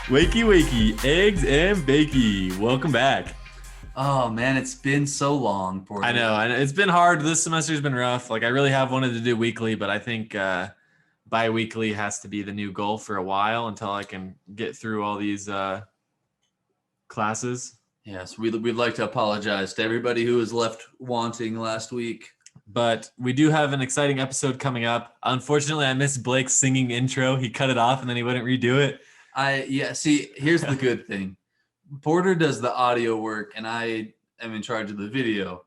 Wakey, wakey, eggs and bakey. Welcome back. Oh man, it's been so long, Porter. I know, and it's been hard. This semester's been rough. Like I really have wanted to do weekly, but I think bi-weekly has to be the new goal for a while until I can get through all these classes. Yes, we'd like to apologize to everybody who was left wanting last week. But we do have an exciting episode coming up. Unfortunately, I missed Blake's singing intro. He cut it off and then he wouldn't redo it. See, here's the good thing. Porter does the audio work and I am in charge of the video.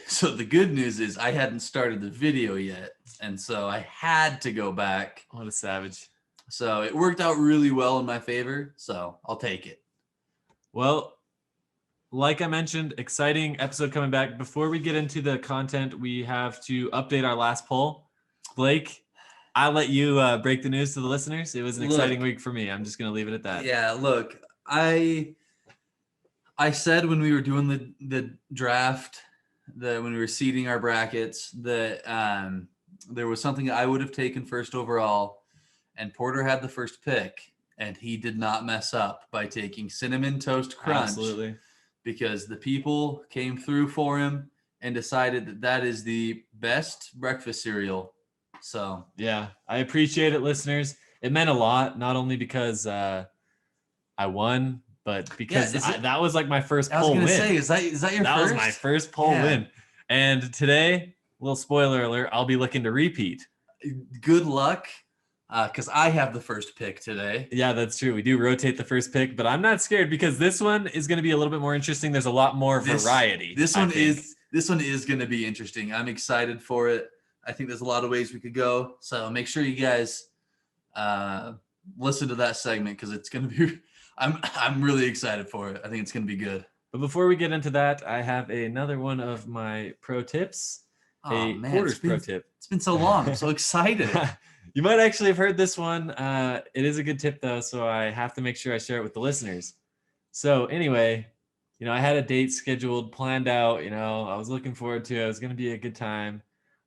So the good news is I hadn't started the video yet, and so I had to go back. What a savage. So it worked out really well in my favor, so I'll take it. Well, like I mentioned, exciting episode coming back. Before we get into the content, we have to update our last poll. Blake, I'll let you break the news to the listeners. It was an exciting week for me. I'm just going to leave it at that. Yeah, look, I said when we were doing the draft, when we were seeding our brackets, that there was something that I would have taken first overall, and Porter had the first pick, and he did not mess up by taking Cinnamon Toast Crunch. Absolutely. Because the people came through for him and decided that that is the best breakfast cereal. So yeah, I appreciate it, listeners. It meant a lot, not only because I won, but because that was like my first poll win. I was going to say, is that your first? That was my first poll win. And today, little spoiler alert, I'll be looking to repeat. Good luck. Because I have the first pick today. Yeah, that's true. We do rotate the first pick, but I'm not scared because this one is going to be a little bit more interesting. There's a lot more variety. This one is going to be interesting. I'm excited for it. I think there's a lot of ways we could go. So make sure you guys listen to that segment because it's going to be. I'm really excited for it. I think it's going to be good. But before we get into that, I have another one of my pro tips. Porter's pro tip. It's been so long. I'm so excited. You might actually have heard this one. It is a good tip, though, so I have to make sure I share it with the listeners. So anyway, I had a date scheduled, planned out. I was looking forward to it. It was going to be a good time.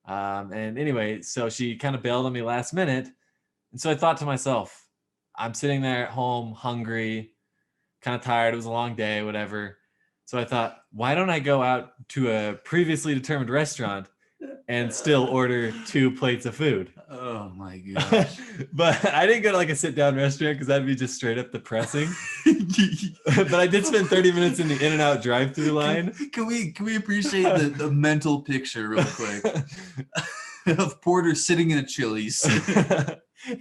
And anyway, so she kind of bailed on me last minute. And so I thought to myself, I'm sitting there at home, hungry, kind of tired. It was a long day, whatever. So I thought, why don't I go out to a previously determined restaurant and still order 2 plates of food? Oh my gosh. But I didn't go to like a sit down restaurant because that'd be just straight up depressing. But I did spend 30 minutes in the In-N-Out drive-through line. Can we appreciate the mental picture real quick of Porter sitting in a Chili's?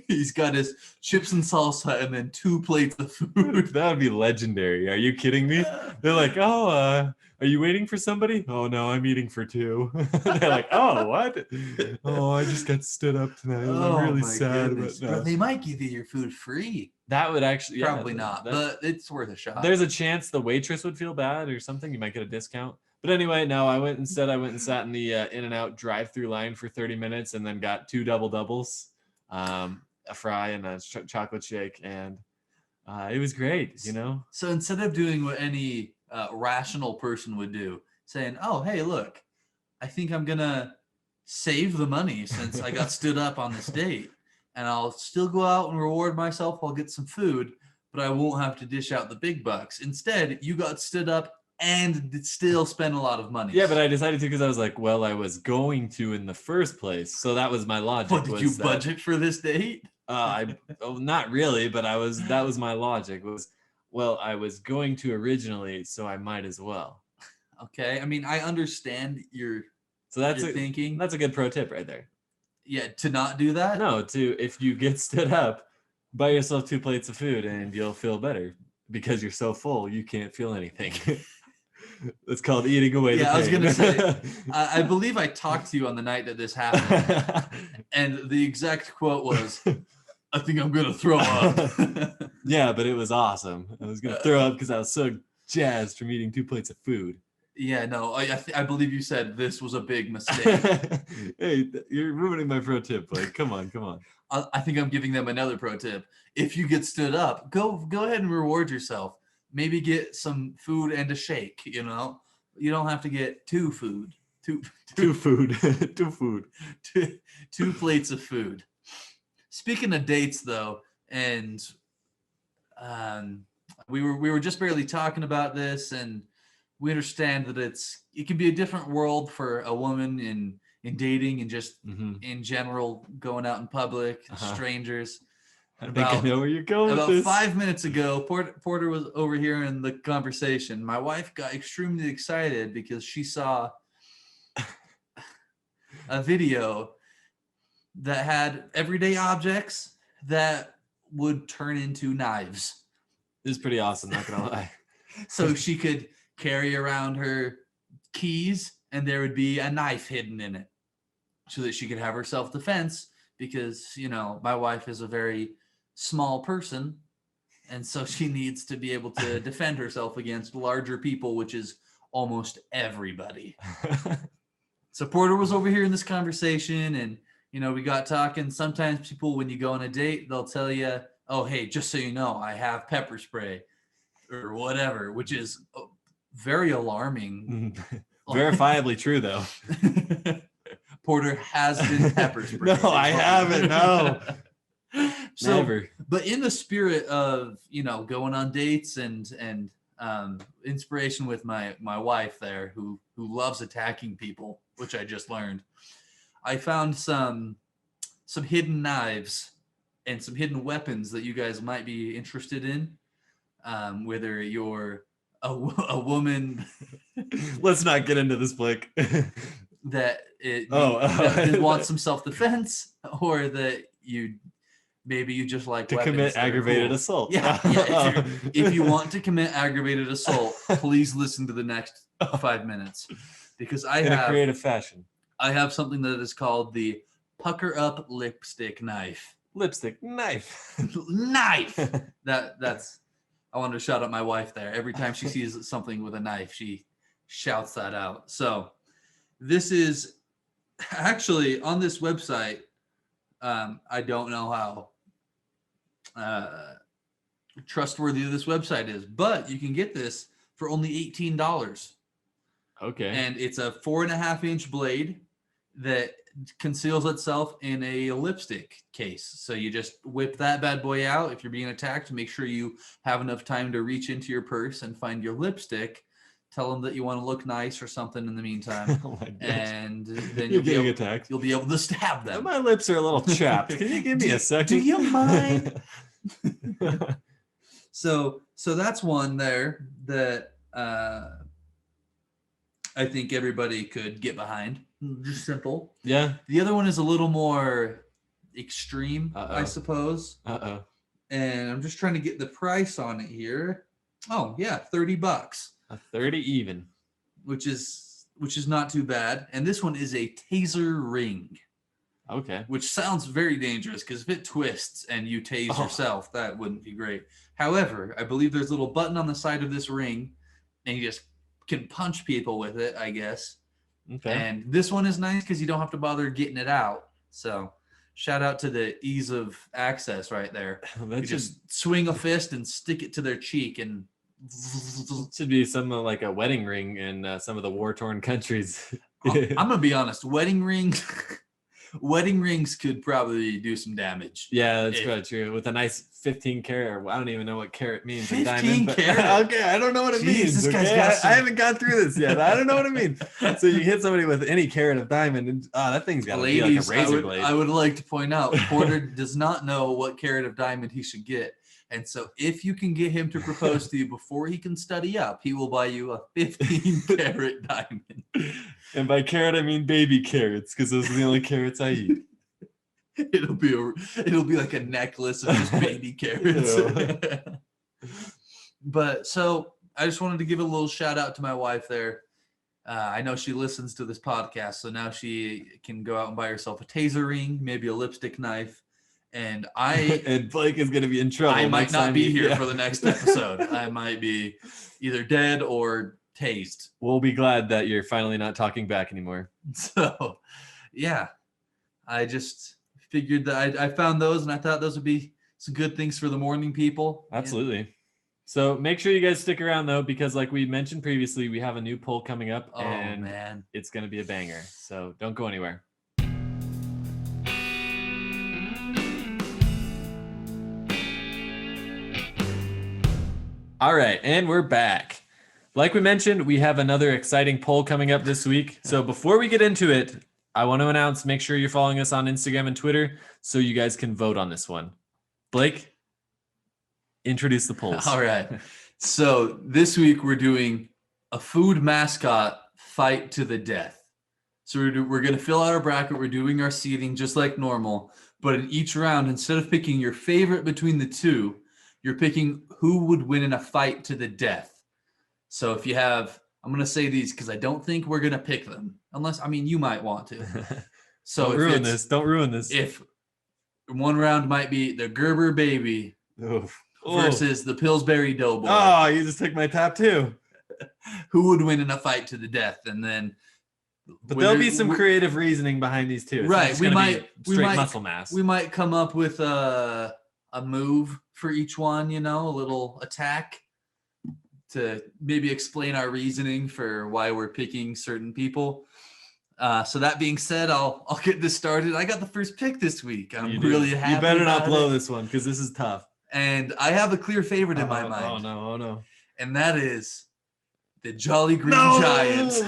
He's got his chips and salsa and then 2 plates of food. That would be legendary. Are you kidding me? They're like, are you waiting for somebody? Oh, no, I'm eating for 2. They're like, oh, what? Oh, I just got stood up tonight. I'm really sad. But no. They might give you your food free. That would actually... Probably not, but it's worth a shot. There's a chance the waitress would feel bad or something. You might get a discount. But anyway, no, I went and sat in the In-N-Out drive-through line for 30 minutes and then got 2 double-doubles. A fry and a chocolate shake, and it was great. So instead of doing what any rational person would do, saying, oh, hey, look, I think I'm gonna save the money since I got stood up on this date, and I'll still go out and reward myself. I'll get some food, but I won't have to dish out the big bucks. Instead, you got stood up and still spend a lot of money. Yeah, but I decided to because I was like, well, I was going to in the first place. So that was my logic. What, did you budget for this date? Not really, but that was my logic I was going to originally, so I might as well. Okay. I mean, I understand your thinking. That's a good pro tip right there. Yeah, to not do that? No, if you get stood up, buy yourself 2 plates of food and you'll feel better because you're so full you can't feel anything. It's called eating away the pain. I was going to say, I believe I talked to you on the night that this happened, and the exact quote was, I think I'm going to throw up. Yeah, but it was awesome. I was going to throw up because I was so jazzed from eating 2 plates of food. Yeah, no, I believe you said this was a big mistake. Hey, you're ruining my pro tip. Like, come on. I think I'm giving them another pro tip. If you get stood up, go ahead and reward yourself. Maybe get some food and a shake, You don't have to get 2 food. Two food. 2 food. 2 plates of food. Speaking of dates, though, and we were just barely talking about this, and we understand that it can be a different world for a woman in dating and just in general going out in public, strangers. I think I know where you're going with About this. 5 minutes ago, Porter was over here in the conversation. My wife got extremely excited because she saw a video that had everyday objects that would turn into knives. This is pretty awesome, not gonna lie. So she could carry around her keys and there would be a knife hidden in it so that she could have her self-defense because, my wife is a very small person, and so she needs to be able to defend herself against larger people, which is almost everybody. So Porter was over here in this conversation, and we got talking. Sometimes people, when you go on a date, they'll tell you, oh, hey, just so you know, I have pepper spray or whatever, which is very alarming. Verifiably true, though. Porter has been pepper sprayed. No, I haven't. No. So, never. But in the spirit of going on dates and inspiration with my wife there, who loves attacking people, which I just learned, I found some hidden knives and some hidden weapons that you guys might be interested in. Whether you're a woman, let's not get into this, Blake. that wants some self-defense, or that maybe you just like to weapons commit that are aggravated cool. assault. Yeah. If you want to commit aggravated assault, please listen to the next 5 minutes, because in a creative fashion. I have something that is called the pucker up lipstick knife. Lipstick knife. Knife. That's. I wanted to shout out my wife there. Every time she sees something with a knife, she shouts that out. So this is actually on this website. I don't know how trustworthy this website is, but you can get this for only $18. Okay. And it's a 4.5-inch blade that conceals itself in a lipstick case. So you just whip that bad boy out. If you're being attacked, make sure you have enough time to reach into your purse and find your lipstick. Tell them that you want to look nice or something in the meantime. Oh my gosh. And then you're getting attacked. You'll be able to stab them. My lips are a little chapped. Can you give me a second? Do you mind? So that's one there that I think everybody could get behind. Just simple. Yeah. The other one is a little more extreme, I suppose. Uh-oh. And I'm just trying to get the price on it here. Oh, yeah, $30. A 30 even. Which is not too bad. And this one is a taser ring. Okay. Which sounds very dangerous, because if it twists and you tase yourself, that wouldn't be great. However, I believe there's a little button on the side of this ring, and you just can punch people with it, I guess. Okay. And this one is nice because you don't have to bother getting it out. So shout out to the ease of access right there. You just swing a fist and stick it to their cheek, and should be some like a wedding ring in some of the war-torn countries. I'm gonna be honest, wedding rings could probably do some damage. Yeah, that's probably true. With a nice 15 carat, I don't even know what carat means. 15 diamond, but, carat? okay, I don't know what it means. This guy's Okay? got some... I haven't gone through this yet. I don't know what it means. So you hit somebody with any carat of diamond, and that thing's got to be like a razor blade. I would like to point out, Porter does not know what carat of diamond he should get. And so if you can get him to propose to you before he can study up, he will buy you a 15 carat diamond. And by carat, I mean baby carrots, because those are the only carrots I eat. It'll be like a necklace of just baby carrots. But so I just wanted to give a little shout out to my wife there. I know she listens to this podcast, so now she can go out and buy herself a taser ring, maybe a lipstick knife. And and Blake is going to be in trouble. I might not be here for the next episode. I might be either dead or tased. We'll be glad that you're finally not talking back anymore. So, yeah, I just figured that I found those, and I thought those would be some good things for the morning people. Absolutely. Yeah. So make sure you guys stick around, though, because like we mentioned previously, we have a new poll coming up, and man, it's going to be a banger. So don't go anywhere. All right, and we're back. Like we mentioned, we have another exciting poll coming up this week. So before we get into it, I want to announce, make sure you're following us on Instagram and Twitter so you guys can vote on this one. Blake, introduce the polls. All right. So this week we're doing a food mascot fight to the death. So we're going to fill out our bracket. We're doing our seeding just like normal. But in each round, instead of picking your favorite between the two, you're picking who would win in a fight to the death. So if you have, I'm going to say these because I don't think we're going to pick them. Unless, I mean, you might want to. So Don't ruin this. Don't ruin this. If one round might be the Gerber Baby Oof. versus the Pillsbury Doughboy. Oh, you just took my top two. Who would win in a fight to the death? And then, but there'll be some creative reasoning behind these two. It's right? not just gonna be straight muscle mass. We might come up with a move for each one. A little attack to maybe explain our reasoning for why we're picking certain people. So that being said, I'll get this started. I got the first pick this week. I'm really happy. You better not blow this one because this is tough. And I have a clear favorite in my mind. Oh no! Oh no! And that is the Jolly Green Giants.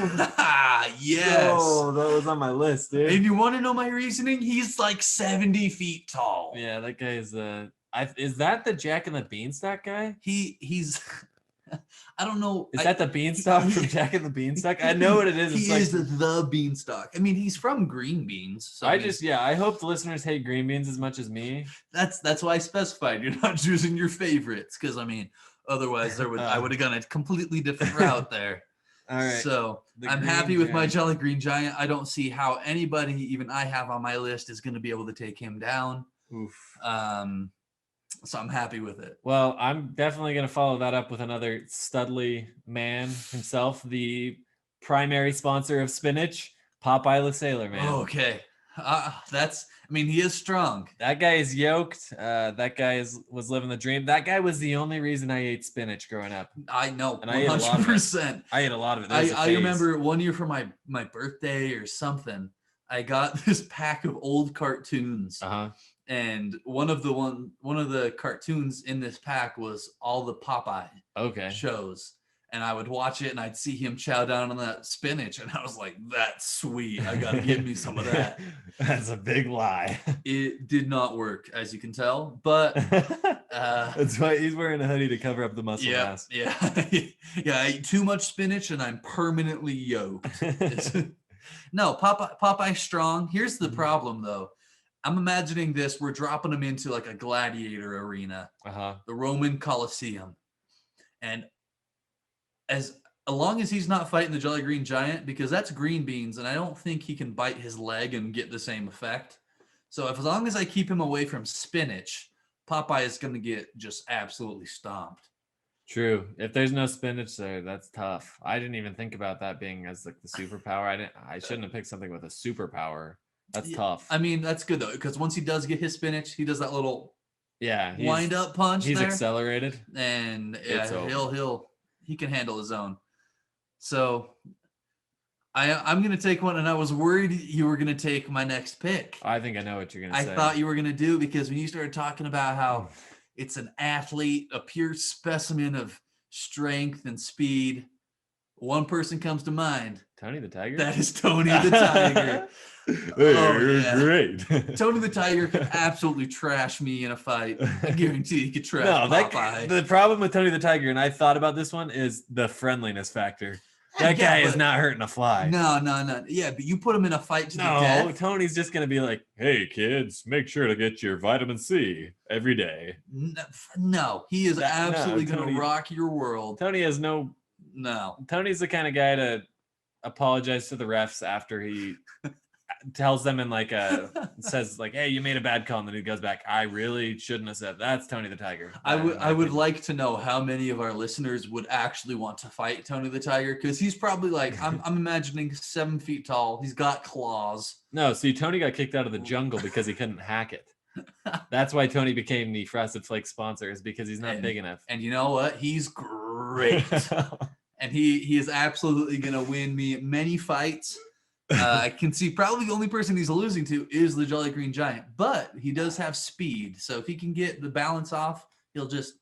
Yes. Oh, that was on my list, dude. And you want to know my reasoning? He's like 70 feet tall. Yeah, that guy is is that the Jack and the Beanstalk guy? He's I don't know. Is that the Beanstalk from Jack and the Beanstalk? I know what it is. He is the Beanstalk. I mean, he's from Green Beans. So I hope the listeners hate green beans as much as me. That's why I specified you're not choosing your favorites, because I mean, otherwise I would have gone a completely different route there. All right. So I'm happy with my Jolly Green Giant. I don't see how anybody, even I have on my list, is going to be able to take him down. Oof. So I'm happy with it. Well, I'm definitely going to follow that up with another Studley man himself, the primary sponsor of spinach, Popeye the Sailor Man. Okay. He is strong. That guy is yoked. That guy was living the dream. That guy was the only reason I ate spinach growing up. I know, and 100%. I ate a lot of it. I remember one year for my birthday or something, I got this pack of old cartoons. Uh-huh. And one of the cartoons in this pack was all the Popeye shows. And I would watch it and I'd see him chow down on that spinach. And I was like, that's sweet. I got to give me some of that. That's a big lie. It did not work, as you can tell. But that's why he's wearing a hoodie to cover up the muscle mass. Yeah. Yeah. I eat too much spinach and I'm permanently yoked. No, Popeye's strong. Here's the problem, though. I'm imagining this. We're dropping him into like a gladiator arena, the Roman Colosseum. And as long as he's not fighting the Jolly Green Giant, because that's green beans, and I don't think he can bite his leg and get the same effect. So as long as I keep him away from spinach, Popeye is going to get just absolutely stomped. True. If there's no spinach there, that's tough. I didn't even think about that being as like the superpower. I shouldn't have picked something with a superpower. That's tough. I mean, that's good though, because once he does get his spinach, he does that little wind up punch. He's accelerated, and he can handle his own. So I'm gonna take one, and I was worried you were gonna take my next pick. I think I know what you're gonna say. I thought you were gonna do, because when you started talking about how it's an athlete, a pure specimen of strength and speed, one person comes to mind. Tony the Tiger? That is Tony the Tiger. You're great. Tony the Tiger could absolutely trash me in a fight. I guarantee he could trash Popeye. The problem with Tony the Tiger, and I thought about this one, is the friendliness factor. That guy is not hurting a fly. No. Yeah, but you put him in a fight to the death. No, Tony's just going to be like, hey, kids, make sure to get your vitamin C every day. No, he is absolutely going to rock your world. Tony has no. Tony's the kind of guy to apologize to the refs after he tells them and says like, hey, you made a bad call, and then he goes back, I really shouldn't have said. That's Tony the Tiger. I would like to know how many of our listeners would actually want to fight Tony the Tiger, because he's probably like, I'm imagining 7 feet tall, he's got claws. No, see, Tony got kicked out of the jungle because he couldn't hack it. That's why Tony became the Frosted Flakes sponsor, is because he's not big enough. And you know what? He's great. And he is absolutely going to win me many fights. I can see probably the only person he's losing to is the Jolly Green Giant, but he does have speed. So if he can get the balance off, he'll just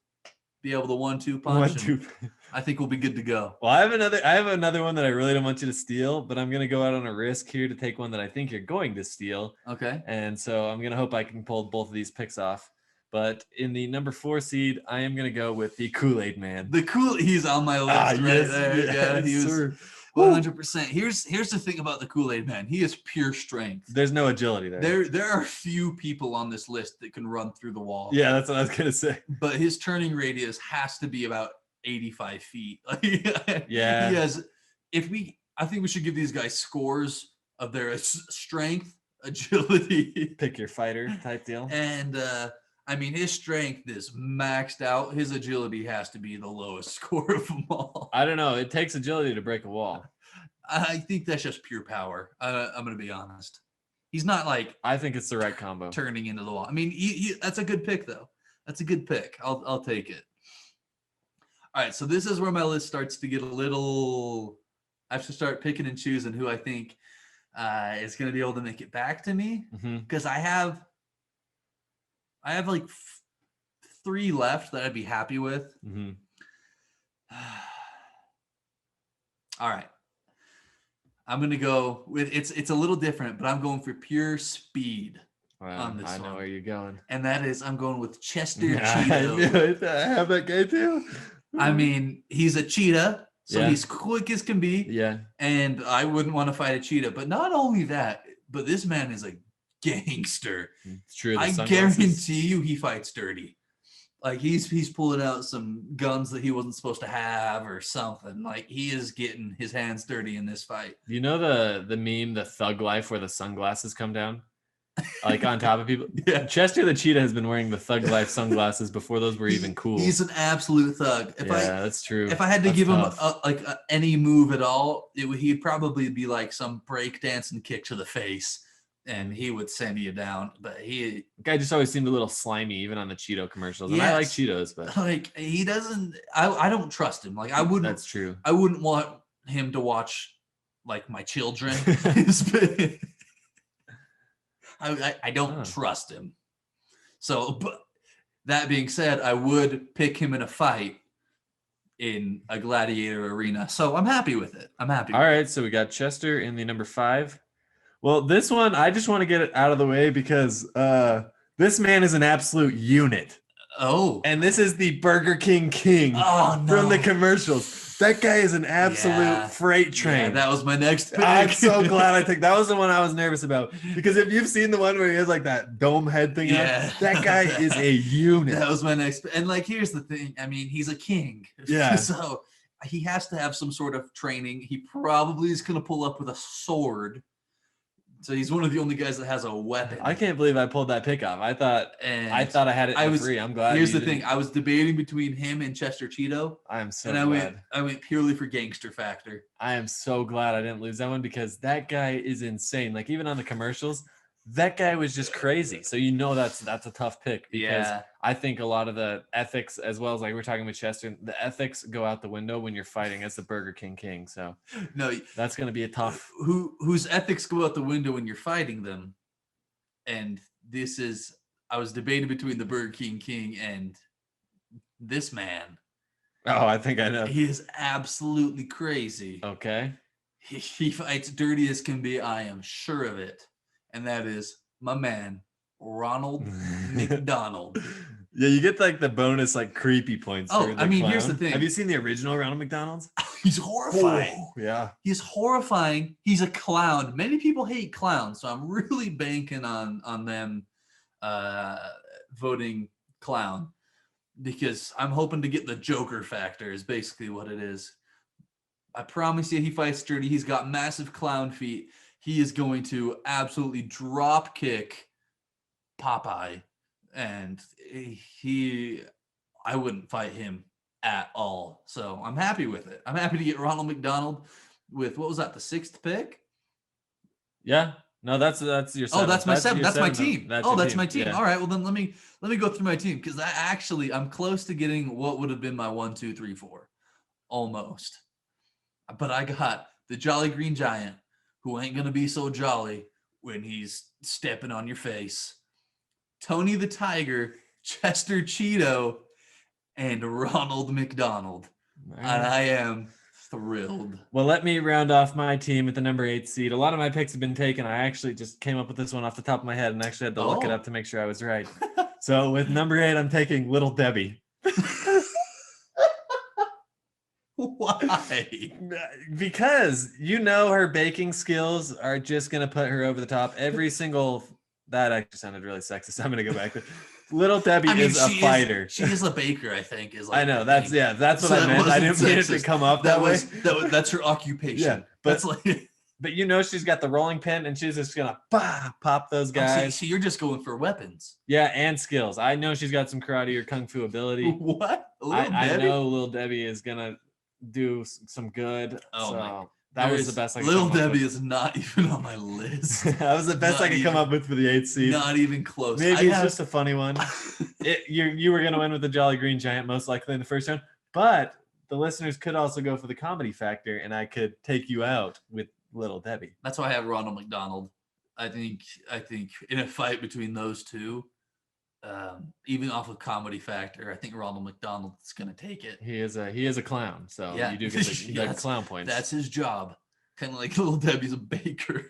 be able to 1-2 punch. 1-2. I think we'll be good to go. Well, I have another one that I really don't want you to steal, but I'm gonna go out on a risk here to take one that I think you're going to steal. Okay. And so I'm gonna hope I can pull both of these picks off. But in the number 4 seed, I am gonna go with the Kool-Aid Man. He's on my list there. Yeah, he was sir. 100%. Here's the thing about the Kool-Aid Man. He is pure strength. There's no agility there. There are few people on this list that can run through the wall. Yeah, that's what I was gonna say. But his turning radius has to be about 85 feet. Yeah. He has. I think we should give these guys scores of their strength, agility, Pick your fighter type deal. and I mean, his strength is maxed out. His agility has to be the lowest score of them all. I don't know. It takes agility to break a wall. I think that's just pure power. I'm going to be honest. He's not like I think it's the right combo. turning into the wall. I mean, that's a good pick, though. That's a good pick. I'll take it. All right, so this is where my list starts to get a little. I have to start picking and choosing who I think is going to be able to make it back to me, because I have like 3 left that I'd be happy with. All right. I'm going to go with it's a little different, but I'm going for pure speed on this one. I know where you're going. And that is, I'm going with Chester I Cheeto. I have that guy too. I mean, he's a cheetah, so he's quick as can be. Yeah. And I wouldn't want to fight a cheetah. But not only that, but this man is a gangster. It's true. I guarantee you he fights dirty. Like he's pulling out some guns that he wasn't supposed to have or something. Like he is getting his hands dirty in this fight. You know the meme, the Thug Life, where the sunglasses come down, like on top of people. Yeah. Chester the Cheetah has been wearing the Thug Life sunglasses before those were even cool. He's an absolute thug. That's true. If I had to That's give tough. him any move at all, he'd probably be like some breakdancing kick to the face, and he would send you down. But the guy just always seemed a little slimy, even on the Cheeto commercials. And I like Cheetos, but like he doesn't. I don't trust him. Like I wouldn't. That's true. I wouldn't want him to watch like my children. I don't trust him. So, but that being said, I would pick him in a fight in a gladiator arena. So I'm happy with it. All right, so we got Chester in the number 5. Well, this one, I just want to get it out of the way because this man is an absolute unit. Oh. And this is the Burger King King from the commercials. That guy is an absolute freight train. Yeah, that was my next pick. I'm so glad I took that. Was the one I was nervous about. Because if you've seen the one where he has like that dome head thing, that guy is a unit. That was my next. And like, here's the thing. I mean, he's a king. Yeah. So he has to have some sort of training. He probably is going to pull up with a sword. So he's one of the only guys that has a weapon. I can't believe I pulled that pick off. I thought I had it for free. I'm glad. Here's the thing. I was debating between him and Chester Cheeto. I am so glad. I went purely for gangster factor. I am so glad I didn't lose that one because that guy is insane. Like even on the commercials, that guy was just crazy. So that's a tough pick because I think a lot of the ethics, as well as like we're talking with Chester, the ethics go out the window when you're fighting as the Burger King King. So no, that's going to be a tough. Whose ethics go out the window when you're fighting them, and I was debating between the Burger King and this man. Oh, I think I know. He is absolutely crazy. Okay. He fights dirty as can be. I am sure of it. And that is my man, Ronald McDonald. Yeah, you get like the bonus like creepy points. Oh, I mean, here's the thing. Have you seen the original Ronald McDonald's? He's horrifying. Oh, yeah. He's horrifying. He's a clown. Many people hate clowns, so I'm really banking on them voting clown because I'm hoping to get the Joker factor is basically what it is. I promise you he fights dirty. He's got massive clown feet. He is going to absolutely drop kick Popeye, and I wouldn't fight him at all. So I'm happy with it. I'm happy to get Ronald McDonald with, what was that, the 6th pick? Yeah. No, that's your 7th. Oh, that's my 7th. That's my team. That's my team. Yeah. All right. Well, then let me go through my team because I'm close to getting what would have been my 1, 2, 3, 4, almost. But I got the Jolly Green Giant, who ain't going to be so jolly when he's stepping on your face. Tony the Tiger, Chester Cheeto, and Ronald McDonald. All And right. I am thrilled. Well, let me round off my team at the number 8 seed. A lot of my picks have been taken. I actually just came up with this one off the top of my head and actually had to look it Oh. up to make sure I was right. So with number 8, I'm taking Little Debbie. Why? Because you know her baking skills are just gonna put her over the top. Every single that actually sounded really sexist. I'm gonna go back to Little Debbie is a fighter. She is a baker, I think. Is like I know her that's thing. that's what So I that meant. I wasn't didn't mean it to sexist. come up that way. That's her occupation. Yeah, but- that's like But you know she's got the rolling pin and she's just gonna pop those guys. So you're just going for weapons. Yeah, and skills. I know she's got some karate or kung fu ability. What? I know Little Debbie is gonna do some good. Oh so my- that was the best I could Little come up Debbie with. is not even on my list. That was the best Not I could come even- up with for the 8th seed. Not even close. Maybe it's just a funny one. You were gonna win with the Jolly Green Giant most likely in the first round, but the listeners could also go for the comedy factor, and I could take you out with Little Debbie. That's why I have Ronald McDonald. I think in a fight between those two, even off of comedy factor, I think Ronald McDonald is going to take it. He is a clown, so Yeah. you do get the Yeah, clown points. That's his job. Kind of like Little Debbie's a baker.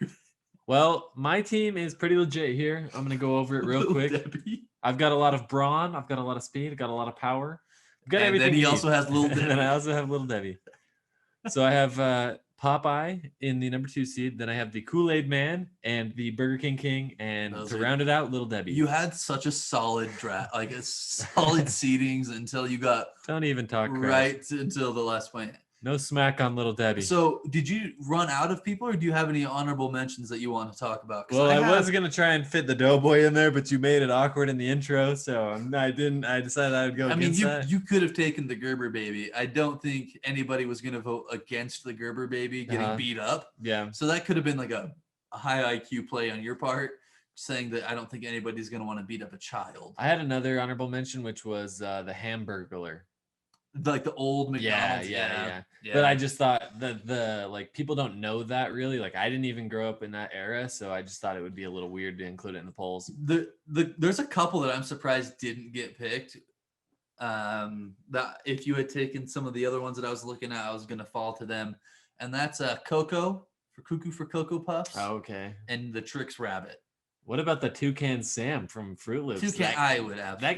Well, my team is pretty legit here. I'm gonna go over it real Little quick. Debbie. I've got a lot of brawn. I've got a lot of speed. I've got a lot of power. I've got And everything. then he you also need. has Little And then Debbie. I also have Little Debbie. So I have Popeye in the number 2 seed. Then I have the Kool-Aid Man and the Burger King, and Those to are- round it out, Little Debbie. You had such a solid draft, like a solid seedings until you got Don't even talk crap. right until the last point. No smack on Little Debbie. So, did you run out of people, or do you have any honorable mentions that you want to talk about? 'Cause well, I have- was gonna try and fit the Doughboy in there, but you made it awkward in the intro, so I didn't. I decided I would go I mean, against that. you could have taken the Gerber baby. I don't think anybody was going to vote against the Gerber baby getting Uh-huh. beat up. Yeah. So that could have been like a high IQ play on your part, saying that I don't think anybody's going to want to beat up a child. I had another honorable mention, which was the Hamburglar. Like the old McDonald's. Yeah. Yeah. But I just thought the like people don't know that really. Like I didn't even grow up in that era, so I just thought it would be a little weird to include it in the polls. There's a couple that I'm surprised didn't get picked. That if you had taken some of the other ones that I was looking at, I was gonna fall to them, and that's Coco for Cuckoo for Cocoa Puffs Oh, okay. and the Trix Rabbit. What about the Toucan Sam from Fruit Loops? Toucan, I would that absolutely.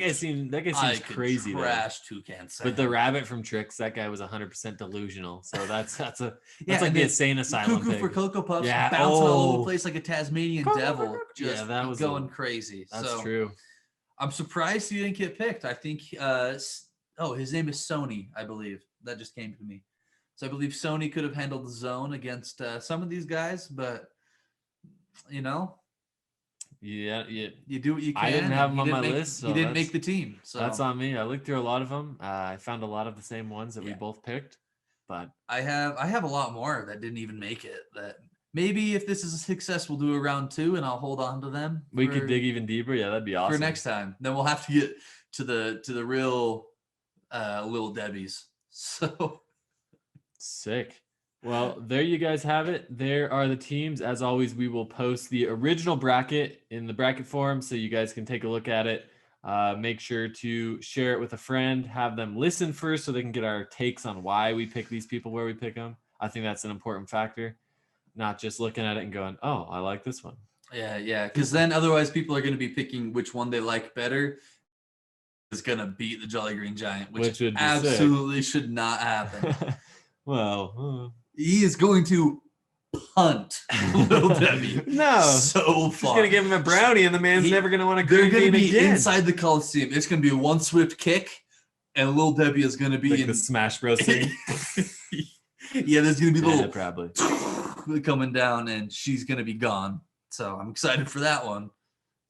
guy I seems could crazy though. trash Toucan Sam. But the rabbit from Tricks, that guy was 100% delusional. So that's like and the then insane asylum Cuckoo pig. for Cocoa Puffs, Yeah, bouncing all over oh. the place like a Tasmanian Cuckoo for devil, Cocoa- just Yeah, that was going crazy. That's So true. I'm surprised he didn't get picked. I think. His name is Sony, I believe. That just came to me. So I believe Sony could have handled the zone against some of these guys, but you know, Yeah. you do what you can. I didn't and have him he on didn't my make- list, so he didn't that's- make the team. So That's on me. I looked through a lot of them. I found a lot of the same ones that we Yeah. both picked, but I have a lot more that didn't even make it. That maybe if this is a success, we'll do a round 2, and I'll hold on to them. we for- could dig even deeper. Yeah, that'd be awesome. for next time. Then we'll have to get to the real Little Debbie's. So Sick. Well, there you guys have it. There are the teams. As always, we will post the original bracket in the bracket forum so you guys can take a look at it. Make sure to share it with a friend. Have them listen first so they can get our takes on why we pick these people, where we pick them. I think that's an important factor. Not just looking at it and going, oh, I like this one. yeah, because then otherwise people are going to be picking which one they like better. Is going to beat the Jolly Green Giant, which Which would be sick. absolutely should not happen. Well, He is going to punt Little Debbie. no. So She's far. gonna give him a brownie, and the man's He- never gonna want to They're green going to bean be again. inside the Coliseum. It's going to be a one swift kick, and Little Debbie is going to be Like in the Smash Bros. Thing. Yeah, there's going to be Yeah, little probably. coming down, and she's going to be gone. So I'm excited for that one.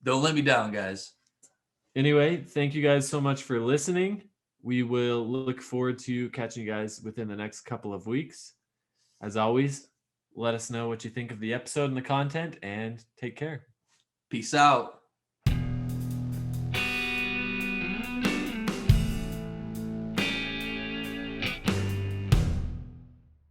Don't let me down, guys. Anyway, thank you guys so much for listening. We will look forward to catching you guys within the next couple of weeks. As always, let us know what you think of the episode and the content, and take care. Peace out.